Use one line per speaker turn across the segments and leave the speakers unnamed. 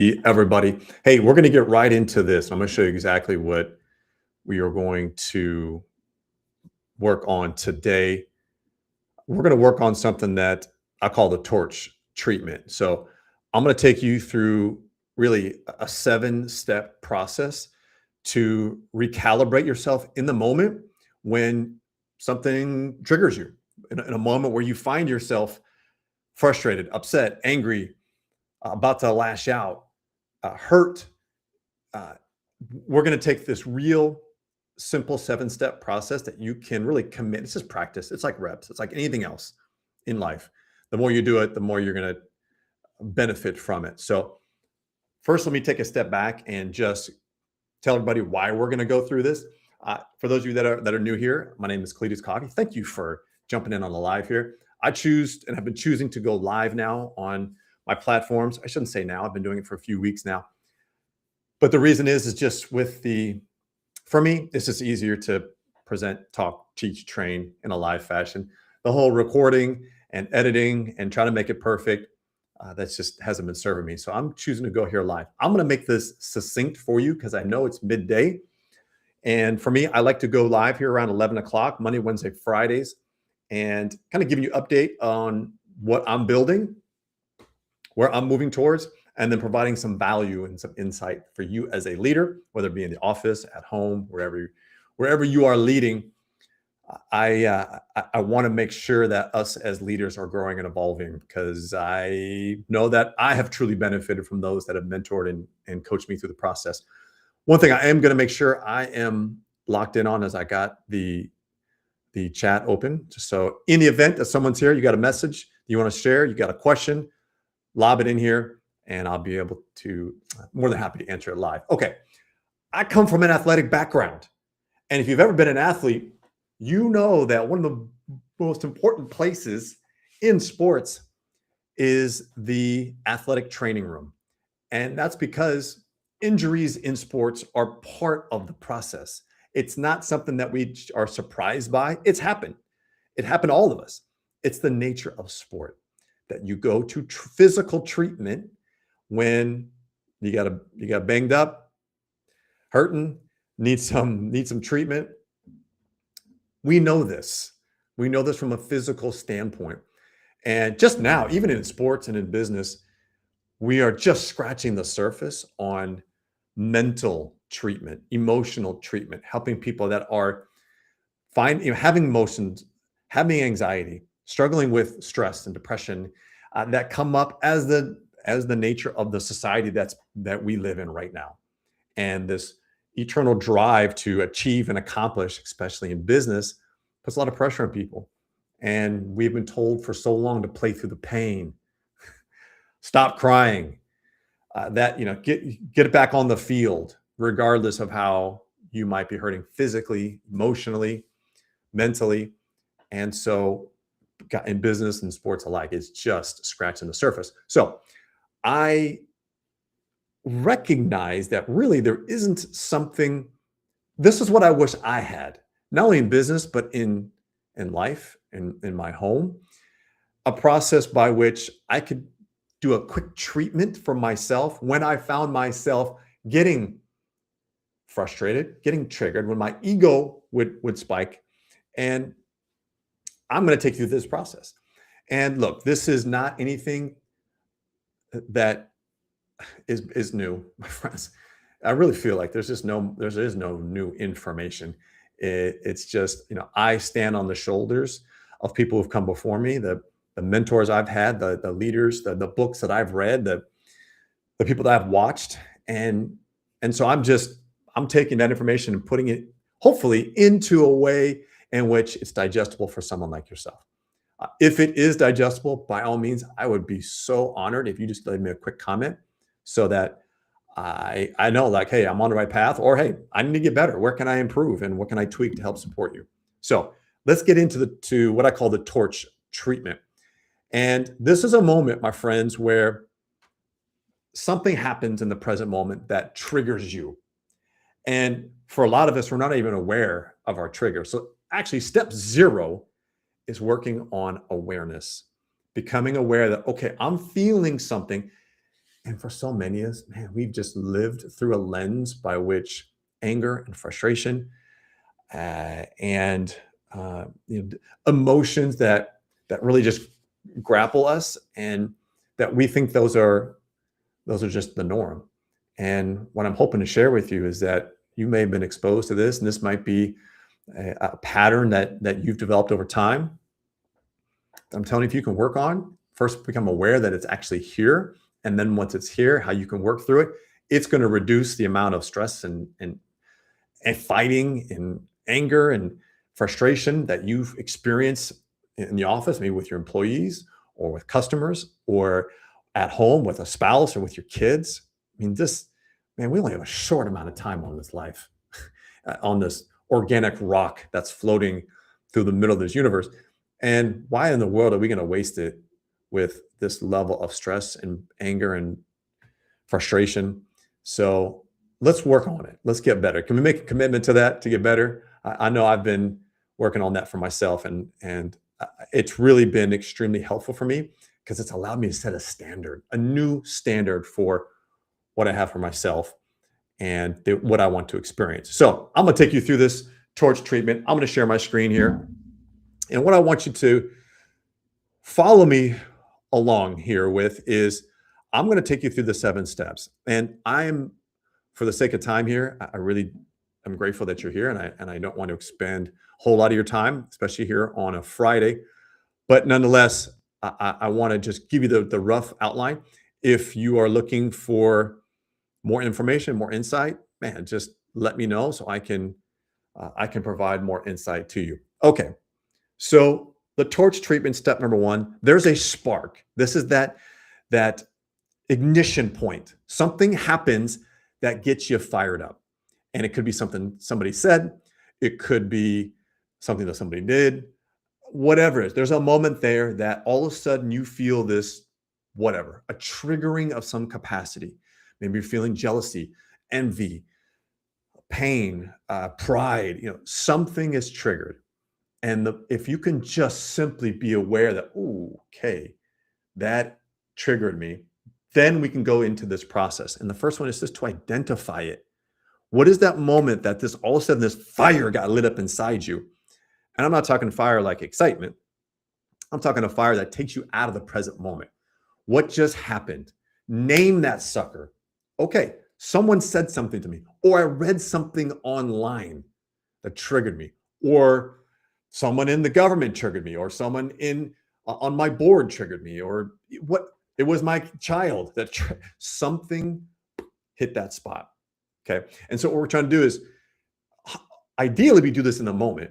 Everybody. Hey, we're going to get right into this. I'm going to show you exactly what we are going to work on today. We're going to work on something that I call the torch treatment. So I'm going to take you through really a 7-step process to recalibrate yourself in the moment when something triggers you, in a moment where you find yourself frustrated, upset, angry, about to lash out, hurt. uh, we're going to take this real simple 7-step process that you can really commit. It's just practice. It's like reps. It's like anything else in life. The more you do it, the more you're going to benefit from it. So first, let me take a step back and just tell everybody why we're going to go through this. For those of you that are new here, my name is Cletus Coffey. Thank you for jumping in on the live here. I choose and have been choosing to go live now on my platforms. I shouldn't say now. I've been doing it for a few weeks now. But the reason is just for me, it's just easier to present, talk, teach, train in a live fashion. The whole recording and editing and trying to make it perfect, that just hasn't been serving me. So I'm choosing to go here live. I'm going to make this succinct for you because I know it's midday. And for me, I like to go live here around 11 o'clock, Monday, Wednesday, Fridays, and kind of giving you update on what I'm building, where I'm moving towards, and then providing some value and some insight for you as a leader, whether it be in the office, at home, wherever you are leading. I want to make sure that us as leaders are growing and evolving, because I know that I have truly benefited from those that have mentored and coached me through the process. One thing I am going to make sure I am locked in on is I got the chat open. So in the event that someone's here, you got a message you want to share, you got a question, lob it in here, and I'll be able to, more than happy to answer it live. Okay. I come from an athletic background. And if you've ever been an athlete, you know that one of the most important places in sports is the athletic training room. And that's because injuries in sports are part of the process. It's not something that we are surprised by. It's happened. It happened to all of us. It's the nature of sport that you go to physical treatment when you got banged up, hurting, need some treatment. We know this. We know this from a physical standpoint. And just now, even in sports and in business, we are just scratching the surface on mental treatment, emotional treatment, helping people that are having emotions, having anxiety, struggling with stress and depression, that come up as the nature of the society that we live in right now. And this eternal drive to achieve and accomplish, especially in business, puts a lot of pressure on people. And we've been told for so long to play through the pain, stop crying, get it back on the field, regardless of how you might be hurting physically, emotionally, mentally. And so in business and sports alike, it's just scratching the surface. So I recognize that really there isn't something, this is what I wish I had, not only in business, but in life, in my home, a process by which I could do a quick treatment for myself when I found myself getting frustrated, getting triggered, when my ego would spike. And I'm going to take you through this process. And look, this is not anything that is new, my friends. I really feel like there is no new information. It's just, I stand on the shoulders of people who've come before me, the mentors I've had, the leaders, the books that I've read, the people that I've watched. And so I'm taking that information and putting it hopefully into a way in which it's digestible for someone like yourself. If it is digestible, by all means, I would be so honored if you just leave me a quick comment so that I know, like, hey, I'm on the right path, or hey, I need to get better. Where can I improve and what can I tweak to help support you? So let's get into what I call the torch treatment. And this is a moment, my friends, where something happens in the present moment that triggers you. And for a lot of us, we're not even aware of our trigger. So actually, step 0 is working on awareness, becoming aware that, okay, I'm feeling something. And for so many of us, man, we've just lived through a lens by which anger and frustration and emotions that really just grapple us, and that we think those are just the norm. And what I'm hoping to share with you is that you may have been exposed to this, and this might be a pattern that you've developed over time. I'm telling you, if you can work on, first become aware that it's actually here, and then once it's here, how you can work through it, it's going to reduce the amount of stress and fighting and anger and frustration that you've experienced in the office, maybe with your employees or with customers or at home with a spouse or with your kids. I mean, man, we only have a short amount of time on this life, on this organic rock that's floating through the middle of this universe. And why in the world are we going to waste it with this level of stress and anger and frustration? So let's work on it. Let's get better. Can we make a commitment to that to get better? I know I've been working on that for myself, and it's really been extremely helpful for me because it's allowed me to set a standard, a new standard for what I have for myself and what I want to experience. So I'm going to take you through this torch treatment. I'm going to share my screen here. And what I want you to follow me along here with is I'm going to take you through the 7 steps. And for the sake of time here, I really am grateful that you're here, and I don't want to expend a whole lot of your time, especially here on a Friday. But nonetheless, I want to just give you the rough outline. If you are looking for more information, more insight, man, just let me know so I can provide more insight to you. Okay, so the torch treatment, step number 1, there's a spark. This is that ignition point. Something happens that gets you fired up. And it could be something somebody said. It could be something that somebody did. Whatever it is, there's a moment there that all of a sudden you feel this, whatever, a triggering of some capacity. Maybe you're feeling jealousy, envy, pain, pride. Something is triggered. And if you can just simply be aware that, ooh, okay, that triggered me, then we can go into this process. And the first one is just to identify it. What is that moment that all of a sudden this fire got lit up inside you? And I'm not talking fire like excitement. I'm talking a fire that takes you out of the present moment. What just happened? Name that sucker. Okay, someone said something to me, or I read something online that triggered me, or someone in the government triggered me, or someone on my board triggered me, or what? It was my child that something hit that spot. Okay. And so what we're trying to do is, ideally, we do this in the moment.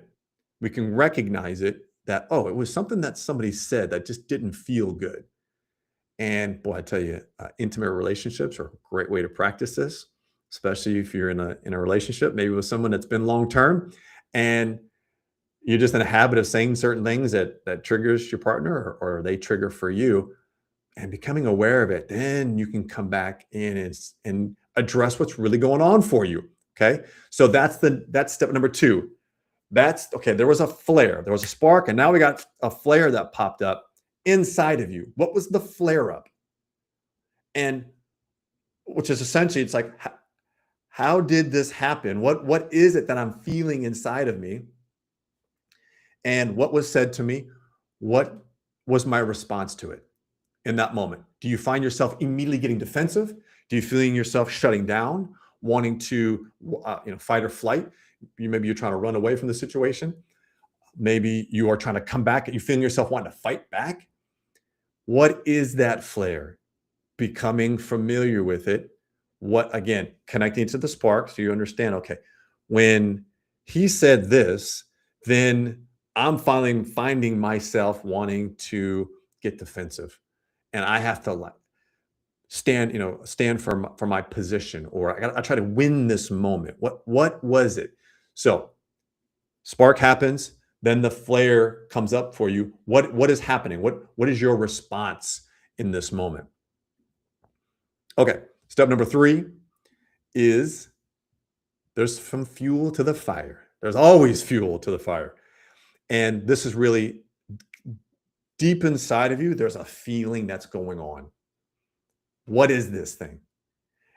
We can recognize it that, oh, it was something that somebody said that just didn't feel good. And boy, I tell you, intimate relationships are a great way to practice this, especially if you're in a relationship, maybe with someone that's been long-term, and you're just in a habit of saying certain things that triggers your partner or they trigger for you. And becoming aware of it, then you can come back in and address what's really going on for you. Okay. So that's step number 2. That's okay. There was a flare, there was a spark, and now we got a flare that popped up inside of you. What was the flare up? And which is essentially, it's like, how did this happen? What is it that I'm feeling inside of me? And what was said to me? What was my response to it? In that moment, do you find yourself immediately getting defensive? Do you feeling yourself shutting down, wanting to fight or flight? Maybe you're trying to run away from the situation. Maybe you are trying to come back. You feeling yourself wanting to fight back. What is that flare? Becoming familiar with it. What, again, connecting to the spark so you understand, okay, when he said this, then I'm finally finding myself wanting to get defensive. And I have to stand for my position, or I try to win this moment. What was it? So spark happens, then the flare comes up for you. What is happening? What is your response in this moment? Okay, step number 3 is there's some fuel to the fire. There's always fuel to the fire. And this is really deep inside of you, there's a feeling that's going on. What is this thing?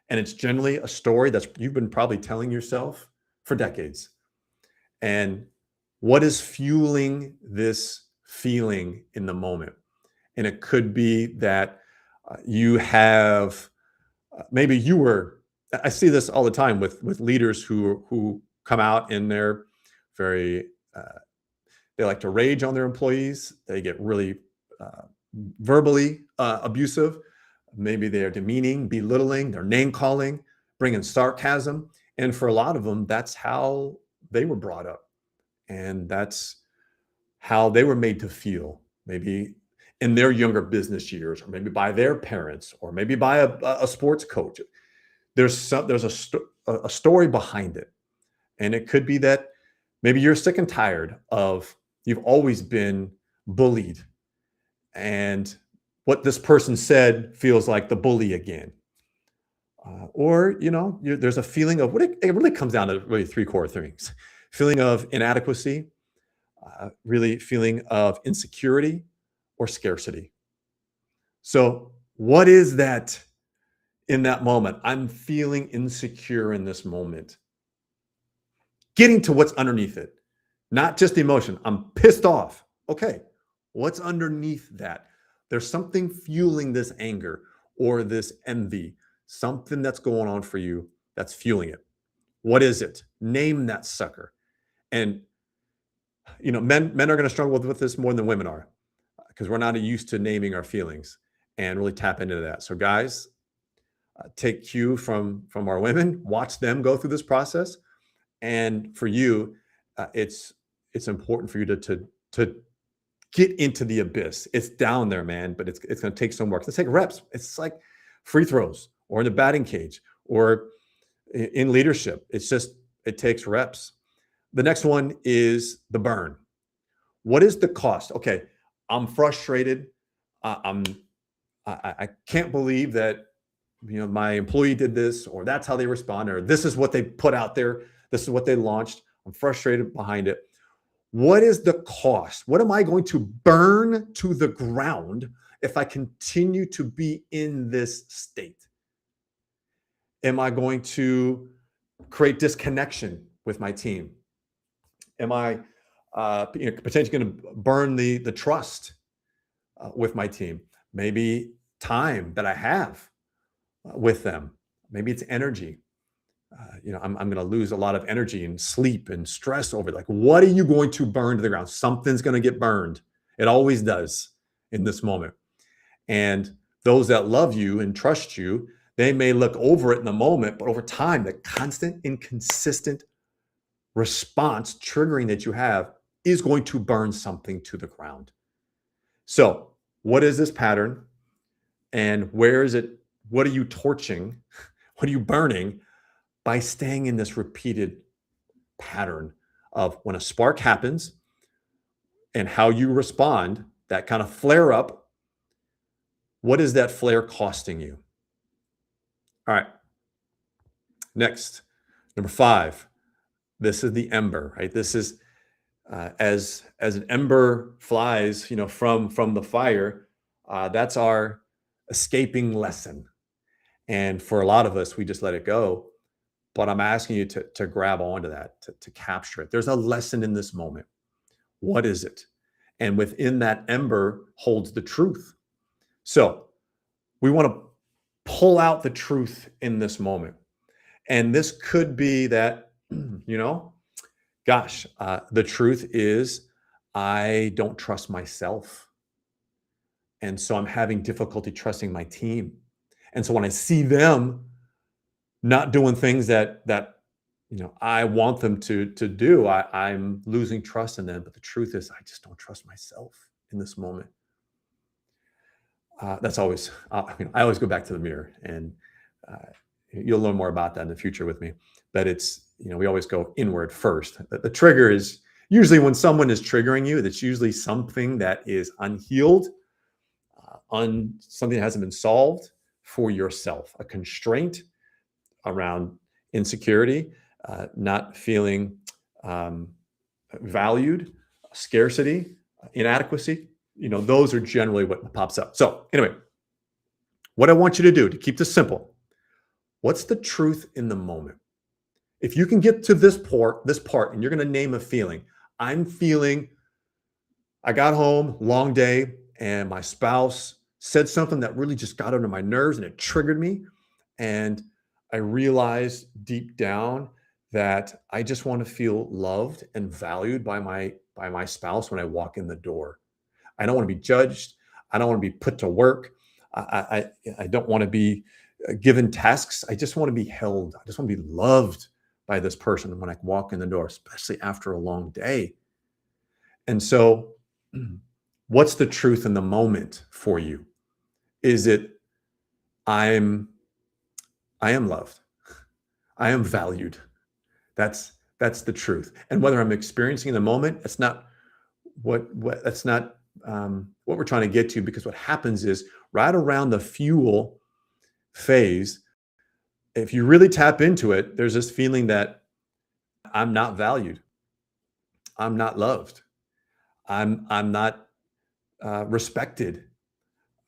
And it's generally a story that's you've been probably telling yourself for decades. And what is fueling this feeling in the moment? And it could be that you have maybe you were. I see this all the time with leaders who come out and they're very they like to rage on their employees. They get really uh, verbally abusive. Maybe they're demeaning, belittling, they're name calling, bringing sarcasm. And for a lot of them, that's how they were brought up. And that's how they were made to feel, maybe in their younger business years, or maybe by their parents, or maybe by a sports coach. There's a story behind it. And it could be that maybe you're sick and tired of you've always been bullied, and what this person said feels like the bully again. Or, there's a feeling of it really comes down to really three core things: feeling of inadequacy, really feeling of insecurity, or scarcity. So, what is that in that moment? I'm feeling insecure in this moment. Getting to what's underneath it, not just the emotion. I'm pissed off. Okay, what's underneath that? There's something fueling this anger or this envy, something that's going on for you that's fueling it. What is it? Name that sucker. And men are going to struggle with this more than women are because we're not used to naming our feelings and really tap into that. So guys, take cue from our women, watch them go through this process. And for you, it's important for you to get into the abyss. It's down there, man, but it's going to take some work. Let's take reps. It's like free throws or in the batting cage or in leadership. It takes reps. The next one is the burn. What is the cost? Okay, I'm frustrated. I can't believe that my employee did this, or that's how they respond, or this is what they put out there. This is what they launched. I'm frustrated behind it. What is the cost? What am I going to burn to the ground if I continue to be in this state? Am I going to create disconnection with my team? Am I potentially going to burn the trust with my team? Maybe time that I have with them. Maybe it's energy. I'm going to lose a lot of energy and sleep and stress over it. Like, what are you going to burn to the ground? Something's going to get burned. It always does in this moment. And those that love you and trust you, they may look over it in the moment, but over time, the constant and consistent response triggering that you have is going to burn something to the ground. So, what is this pattern? And where is it? What are you torching? What are you burning by staying in this repeated pattern of when a spark happens and how you respond, that kind of flare up? What is that flare costing you? All right. Next, number 5. This is the ember, right? This is as an ember flies, from the fire. That's our escaping lesson. And for a lot of us, we just let it go. But I'm asking you to grab onto that, to capture it. There's a lesson in this moment. What is it? And within that ember holds the truth. So we want to pull out the truth in this moment. And this could be that, the truth is I don't trust myself. And so I'm having difficulty trusting my team. And so when I see them not doing things that I want them to do, I'm losing trust in them. But the truth is, I just don't trust myself in this moment. That's always, I always go back to the mirror, and you'll learn more about that in the future with me. But it's, we always go inward first. The trigger is usually when someone is triggering you, that's usually something that is unhealed, something that hasn't been solved for yourself, a constraint around insecurity, not feeling valued, scarcity, inadequacy. Those are generally what pops up. So anyway, What I want you to do to keep this simple, what's the truth in the moment? If you can get to this part, and you're going to name a feeling. I'm feeling, I got home, long day, and my spouse said something that really just got under my nerves and it triggered me. And I realized deep down that I just want to feel loved and valued by my spouse when I walk in the door. I don't want to be judged. I don't want to be put to work. I don't want to be given tasks. I just want to be held. I just want to be loved by this person when I walk in the door, especially after a long day. And so, what's the truth in the moment for you? Is it I'm I am loved. I am valued. That's the truth. And whether I'm experiencing in the moment, it's not that's not what we're trying to get to, because what happens is right around the fuel phase, if you really tap into it, there's this feeling that I'm not valued, I'm not loved, I'm not respected.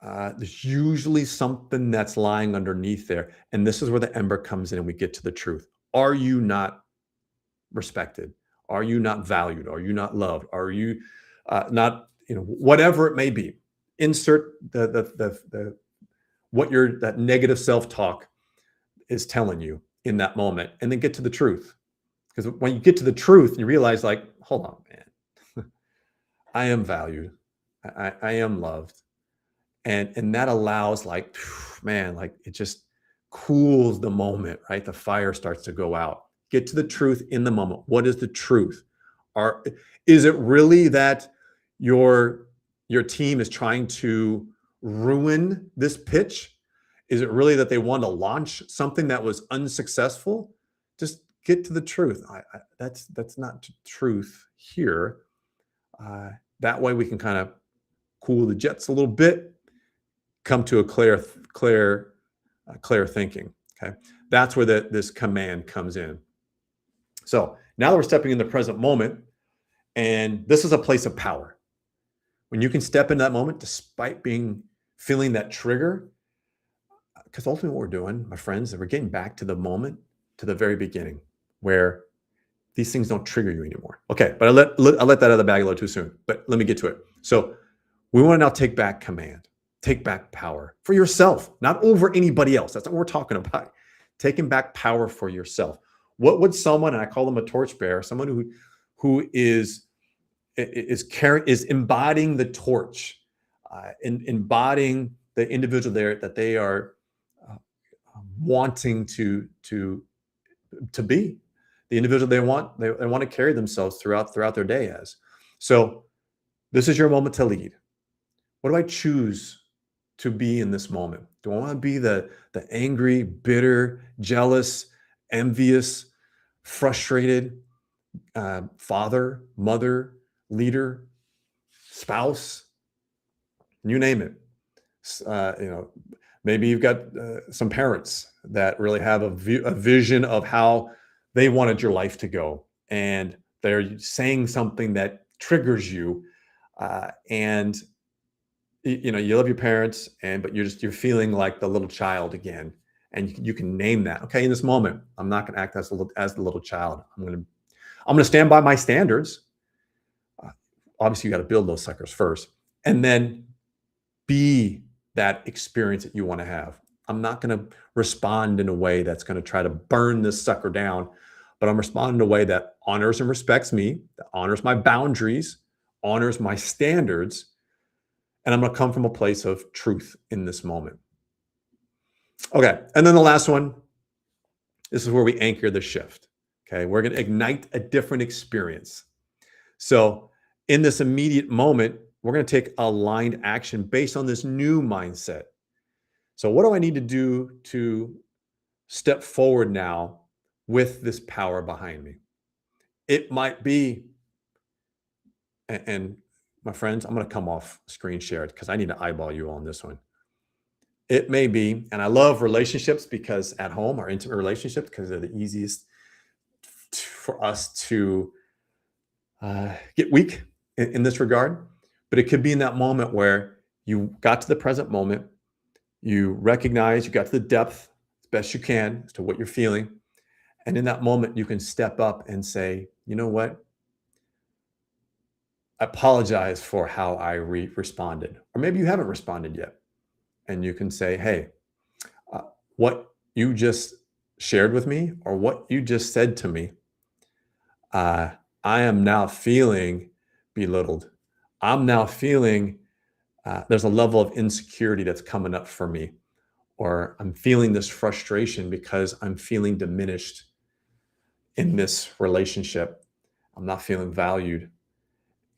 There's usually something that's lying underneath there, and this is where the ember comes in, and we get to the truth. Are you not respected? Are you not valued? Are you not loved? Are you not, whatever it may be? Insert the what your that negative self-talk is telling you in that moment, and then get to the truth. Because when you get to the truth, you realize, like, hold on, man, I am valued, I am loved, and that allows, like, man, like, it just cools the moment, right? The fire starts to go out. Get to the truth in the moment. What is the truth? Are Is it really that your team is trying to ruin this pitch? Is it really that they want to launch something that was unsuccessful? Just get to the truth. That's not truth here. That way we can kind of cool the jets a little bit, come to a clear thinking. Okay, that's where this command comes in. So now that we're stepping in the present moment, and this is a place of power. When you can step in that moment, despite feeling that trigger, because ultimately what we're doing, my friends, is we're getting back to the moment, to the very beginning, where these things don't trigger you anymore. Okay, but I let that out of the bag a little too soon. But let me get to it. So we want to now take back command, take back power for yourself, not over anybody else. That's not what we're talking about. Taking back power for yourself. What would someone, and I call them a torchbearer, someone who is embodying the torch, embodying the individual there that they are wanting to be, the individual they want to carry themselves throughout their day as. So this is your moment to lead. What do I choose to be in this moment? Do I want to be the angry, bitter, jealous, envious, frustrated father, mother, leader, spouse, you name it? Maybe you've got some parents that really have a vision of how they wanted your life to go, and they're saying something that triggers you, and you love your parents, but you're feeling like the little child again, and you can name that. Okay, in this moment, I'm not going to act as the little child. I'm going to stand by my standards. Obviously, you got to build those suckers first, and then be that experience that you want to have. I'm not going to respond in a way that's going to try to burn this sucker down, but I'm responding in a way that honors and respects me, that honors my boundaries, honors my standards, and I'm going to come from a place of truth in this moment. Okay, and then the last one, this is where we anchor the shift. Okay, we're going to ignite a different experience. So in this immediate moment, we're going to take aligned action based on this new mindset. So what do I need to do to step forward now with this power behind me? It might be, and my friends, I'm going to come off screen shared because I need to eyeball you on this one. It may be, and I love relationships because at home, our intimate relationships, because they're the easiest for us to get weak in this regard. But it could be in that moment where you got to the present moment, You recognize, you got to the depth as best you can as to what you're feeling. And in that moment, you can step up and say, you know what? I apologize for how I responded. Or maybe you haven't responded yet. And you can say, hey, uh, what you just shared with me or what you just said to me, uh, I am now feeling belittled. I'm now feeling there's a level of insecurity that's coming up for me, or I'm feeling this frustration because I'm feeling diminished in this relationship. I'm not feeling valued.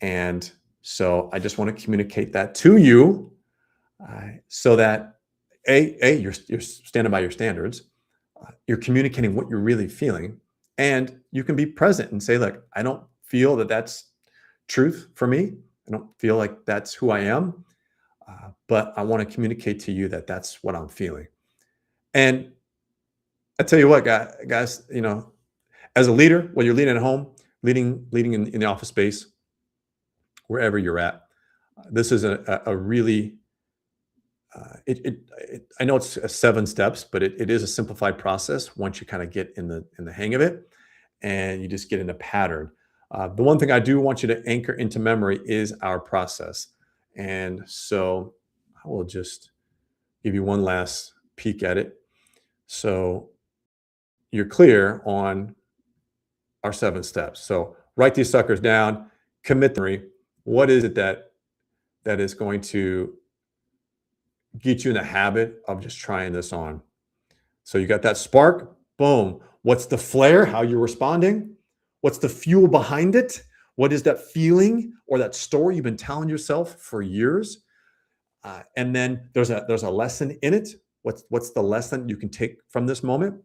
And so I just want to communicate that to you so that you're standing by your standards. You're communicating what you're really feeling, and you can be present and say, look, I don't feel that that's truth for me. I don't feel like that's who I am, but I want to communicate to you that that's what I'm feeling. And I tell you what, guys, as a leader, whether you're leading at home, leading in the office space, wherever you're at, this is a really I know it's 7 steps, but it is a simplified process once you kind of get in the hang of it, and you just get in a pattern. The one thing I do want you to anchor into memory is our process, and so I will just give you one last peek at it. So you're clear on our 7 steps. So write these suckers down. Commit to memory. What is it that is going to get you in the habit of just trying this on? So you got that spark, boom. What's the flare? How you're responding? What's the fuel behind it? What is that feeling or that story you've been telling yourself for years? And then there's a lesson in it. What's the lesson you can take from this moment?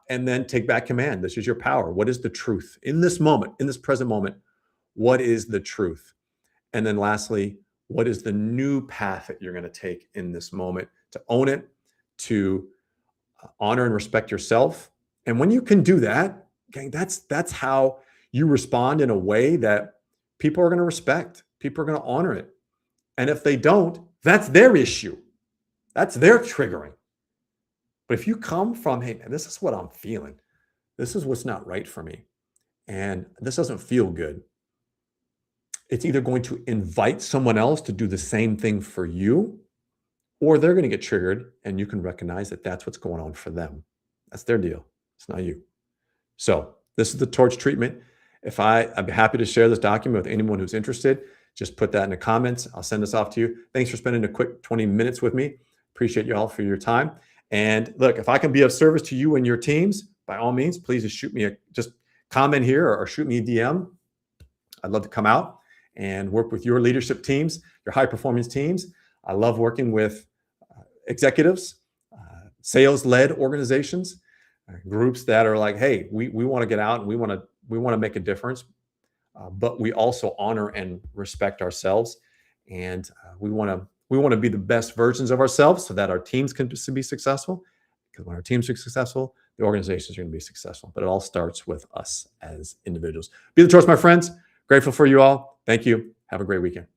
And then take back command. This is your power. What is the truth in this moment, in this present moment? What is the truth? And then lastly, what is the new path that you're going to take in this moment to own it, to honor and respect yourself? And when you can do that, okay, that's how you respond in a way that people are going to respect. People are going to honor it. And if they don't, that's their issue. That's their triggering. But if you come from, hey, man, this is what I'm feeling. This is what's not right for me. And this doesn't feel good. It's either going to invite someone else to do the same thing for you, or they're going to get triggered, and you can recognize that that's what's going on for them. That's their deal. It's not you. So this is the torch treatment. I'd be happy to share this document with anyone who's interested. Just put that in the comments. I'll send this off to you. Thanks for spending a quick 20 minutes with me. Appreciate you all for your time. And look, if I can be of service to you and your teams, by all means, please just shoot me just comment here or shoot me a DM. I'd love to come out and work with your leadership teams, your high performance teams. I love working with executives, sales-led organizations, groups that are like, hey, we want to get out and we want to make a difference, but we also honor and respect ourselves, and we want to be the best versions of ourselves so that our teams can be successful. Because when our teams are successful, the organizations are going to be successful. But it all starts with us as individuals. Be the torch, my friends. Grateful for you all. Thank you. Have a great weekend.